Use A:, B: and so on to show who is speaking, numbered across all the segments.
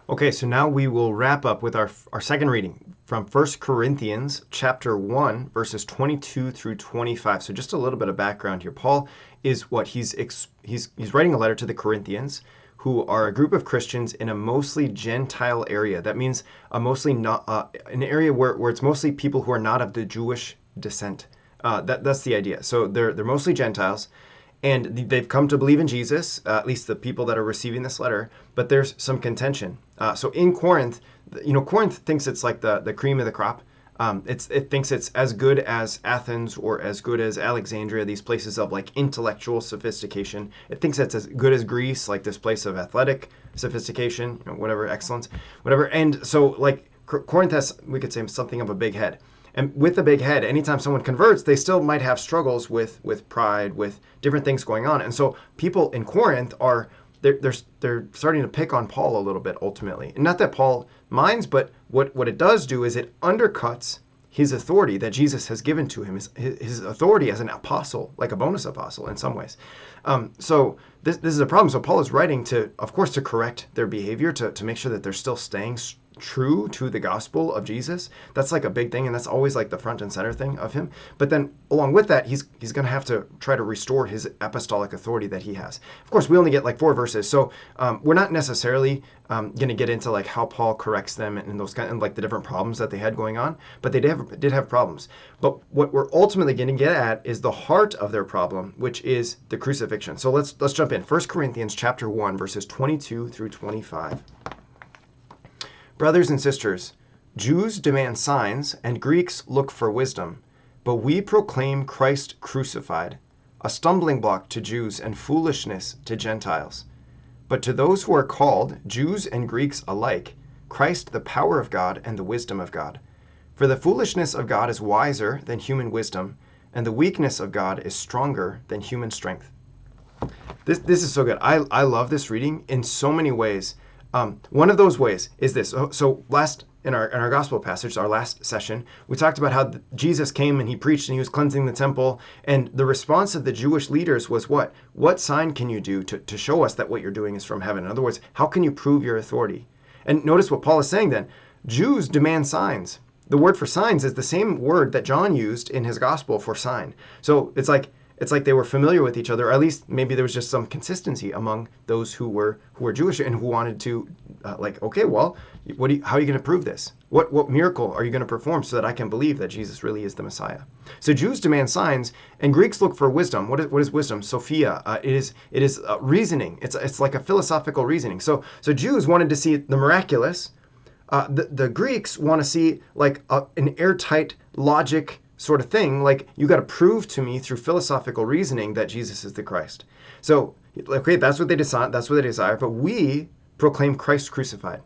A: Okay, so now we will wrap up with our second reading from 1 Corinthians chapter 1, verses 22 through 25. So just a little bit of background here. Paul is what he's writing a letter to the Corinthians, who are a group of Christians in a mostly Gentile area. That means a mostly not an area where it's mostly people who are not of the Jewish descent. That's the idea. So they're mostly Gentiles, and they've come to believe in Jesus, at least the people that are receiving this letter, but there's some contention. So in Corinth, Corinth thinks it's like the cream of the crop. It thinks it's as good as Athens or as good as Alexandria, these places of like intellectual sophistication. It thinks it's as good as Greece, like this place of athletic sophistication, whatever, excellence, whatever. And so like Corinth has, we could say, something of a big head. And with the big head, anytime someone converts, they still might have struggles with pride, with different things going on. And so people in Corinth they're starting to pick on Paul a little bit ultimately. And not that Paul minds, but what it does do is it undercuts his authority that Jesus has given to him, his authority as an apostle, like a bonus apostle in some ways. So this is a problem. So Paul is writing to, of course, to correct their behavior, to make sure that they're still staying true to the gospel of Jesus. That's like a big thing, and that's always like the front and center thing of him. But then along with that, he's going to have to try to restore his apostolic authority that he has. Of course, we only get like 4 verses, so we're not necessarily going to get into like how Paul corrects them and those kind of like the different problems that they had going on, but they did have problems. But what we're ultimately going to get at is the heart of their problem, which is the crucifixion. So let's jump in. 1 Corinthians chapter 1, verses 22 through 25. Brothers and sisters, Jews demand signs and Greeks look for wisdom, but we proclaim Christ crucified, a stumbling block to Jews and foolishness to Gentiles. But to those who are called, Jews and Greeks alike, Christ the power of God and the wisdom of God. For the foolishness of God is wiser than human wisdom, and the weakness of God is stronger than human strength. This is so good. I love this reading in so many ways. One of those ways is this. So last in our gospel passage, our last session, we talked about how Jesus came and he preached and he was cleansing the temple. And the response of the Jewish leaders was what? What sign can you do to show us that what you're doing is from heaven? In other words, how can you prove your authority? And notice what Paul is saying then. Jews demand signs. The word for signs is the same word that John used in his gospel for sign. So it's like they were familiar with each other, or at least maybe there was just some consistency among those who were Jewish and who wanted to, okay, well, how are you going to prove this? What miracle are you going to perform so that I can believe that Jesus really is the Messiah? So Jews demand signs, and Greeks look for wisdom. What is wisdom? Sophia. It is reasoning. It's like a philosophical reasoning. So Jews wanted to see the miraculous. The Greeks want to see like an airtight logic sort of thing, like you got to prove to me through philosophical reasoning that Jesus is the Christ. So, okay, that's what they desire, but we proclaim Christ crucified.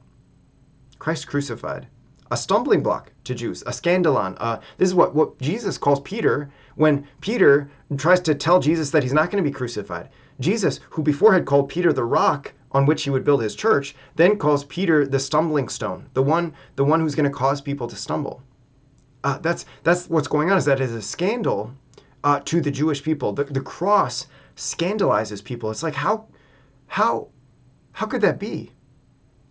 A: Christ crucified. A stumbling block to Jews, a scandalon. This is what Jesus calls Peter when Peter tries to tell Jesus that he's not going to be crucified. Jesus, who before had called Peter the rock on which he would build his church, then calls Peter the stumbling stone, the one who's going to cause people to stumble. That's what's going on, is that it is a scandal to the Jewish people. The cross scandalizes people. It's like how could that be?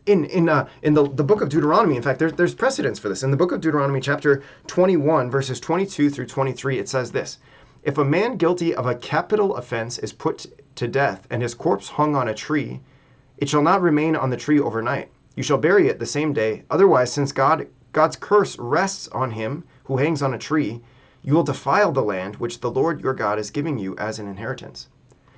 A: In the book of Deuteronomy, in fact, there's precedence for this. In the book of Deuteronomy, chapter 21, verses 22 through 23, it says this: If a man guilty of a capital offense is put to death and his corpse hung on a tree, it shall not remain on the tree overnight. You shall bury it the same day. Otherwise, since God's curse rests on him who hangs on a tree, you will defile the land which the Lord your God is giving you as an inheritance.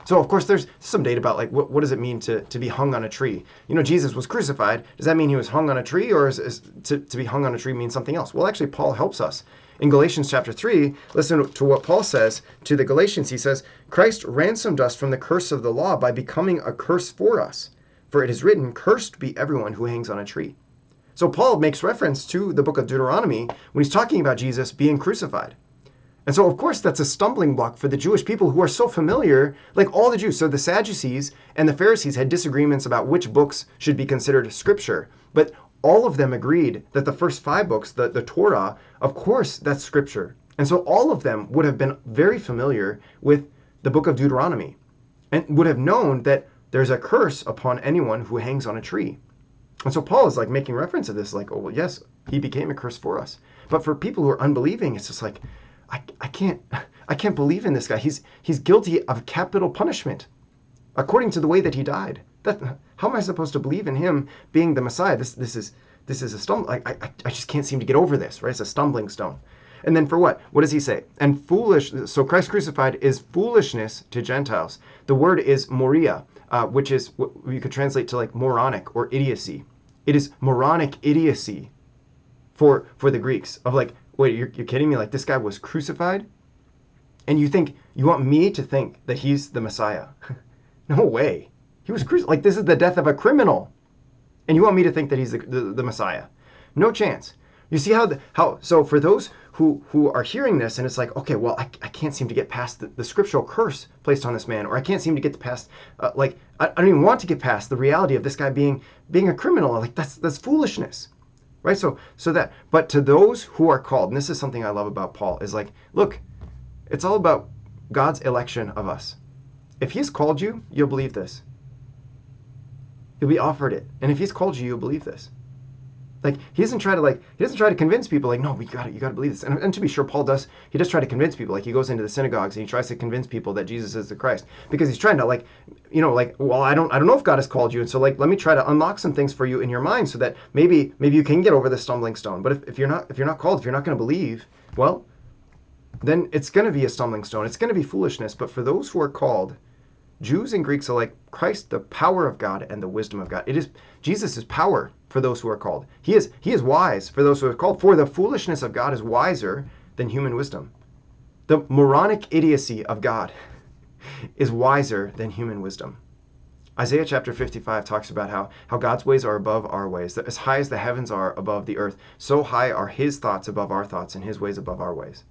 A: So, of course, there's some debate about like what does it mean to be hung on a tree? Jesus was crucified. Does that mean he was hung on a tree, or is to be hung on a tree mean something else? Well, actually, Paul helps us. In Galatians chapter 3, listen to what Paul says to the Galatians. He says, Christ ransomed us from the curse of the law by becoming a curse for us. For it is written, cursed be everyone who hangs on a tree. So Paul makes reference to the book of Deuteronomy when he's talking about Jesus being crucified. And so, of course, that's a stumbling block for the Jewish people who are so familiar, like all the Jews. So the Sadducees and the Pharisees had disagreements about which books should be considered scripture. But all of them agreed that the first 5 books, the Torah, of course, that's scripture. And so all of them would have been very familiar with the book of Deuteronomy and would have known that there's a curse upon anyone who hangs on a tree. And so Paul is like making reference to this, like, oh, well, yes, he became a curse for us. But for people who are unbelieving, it's just like, I can't believe in this guy. He's guilty of capital punishment according to the way that he died. How am I supposed to believe in him being the Messiah? This is a stumbling. I just can't seem to get over this, right? It's a stumbling stone. And then for what? What does he say? And so Christ crucified is foolishness to Gentiles. The word is moria, which is what you could translate to like moronic or idiocy. It is moronic idiocy for the Greeks of like, wait, you're kidding me? Like this guy was crucified? And you want me to think that he's the Messiah? No way. He was crucified. Like this is the death of a criminal. And you want me to think that he's the Messiah? No chance. You see so for those who are hearing this and it's like, okay, well, I can't seem to get past the scriptural curse placed on this man, or I can't seem to get past, I don't even want to get past the reality of this guy being a criminal. Like that's foolishness, right? But to those who are called, and this is something I love about Paul, is like, look, it's all about God's election of us. If he's called you, you'll believe this. You'll be offered it. And if he's called you, you'll believe this. Like he doesn't try to convince people like, no, you got to believe this. And to be sure, Paul does try to convince people. Like he goes into the synagogues and he tries to convince people that Jesus is the Christ, because he's trying to well, I don't know if God has called you, and so like let me try to unlock some things for you in your mind so that maybe you can get over the stumbling stone. But if you're not called, if you're not going to believe, well, then it's going to be a stumbling stone. It's going to be foolishness. But for those who are called, Jews and Greeks alike, Christ, the power of God and the wisdom of God. It is Jesus' power for those who are called. He is wise for those who are called. For the foolishness of God is wiser than human wisdom. The moronic idiocy of God is wiser than human wisdom. Isaiah chapter 55 talks about how God's ways are above our ways. That as high as the heavens are above the earth, so high are his thoughts above our thoughts and his ways above our ways.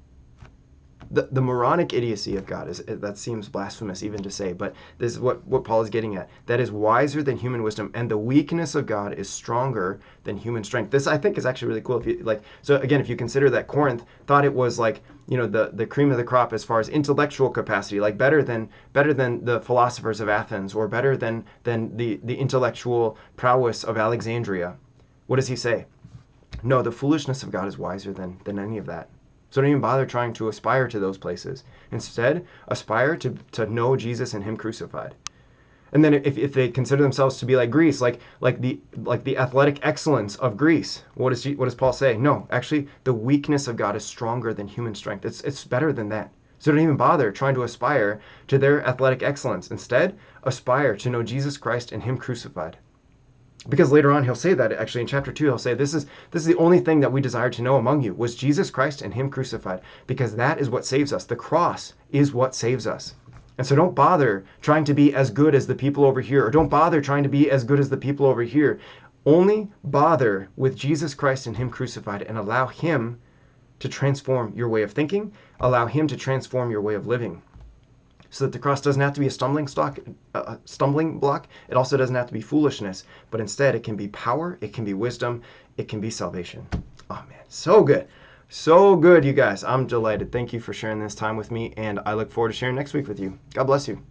A: The moronic idiocy of God that seems blasphemous even to say, but this is what Paul is getting at. That is wiser than human wisdom, and the weakness of God is stronger than human strength. This I think is actually really cool. If you consider that Corinth thought it was like, the cream of the crop as far as intellectual capacity, like better than the philosophers of Athens, or better than the intellectual prowess of Alexandria. What does he say? No, the foolishness of God is wiser than any of that. So don't even bother trying to aspire to those places. Instead, aspire to know Jesus and him crucified. And then if they consider themselves to be like Greece, like the athletic excellence of Greece, what does Paul say? No, actually, the weakness of God is stronger than human strength. It's better than that. So don't even bother trying to aspire to their athletic excellence. Instead, aspire to know Jesus Christ and him crucified. Because later on he'll say that, actually in chapter 2 he'll say, this is the only thing that we desire to know among you was Jesus Christ and him crucified, because that is what saves us. The cross is what saves us. And so don't bother trying to be as good as the people over here, or don't bother trying to be as good as the people over here. Only bother with Jesus Christ and him crucified, and allow him to transform your way of thinking, allow him to transform your way of living. So that the cross doesn't have to be a stumbling block. It also doesn't have to be foolishness, but instead it can be power, it can be wisdom, it can be salvation. Oh man, so good. So good, you guys. I'm delighted. Thank you for sharing this time with me, and I look forward to sharing next week with you. God bless you.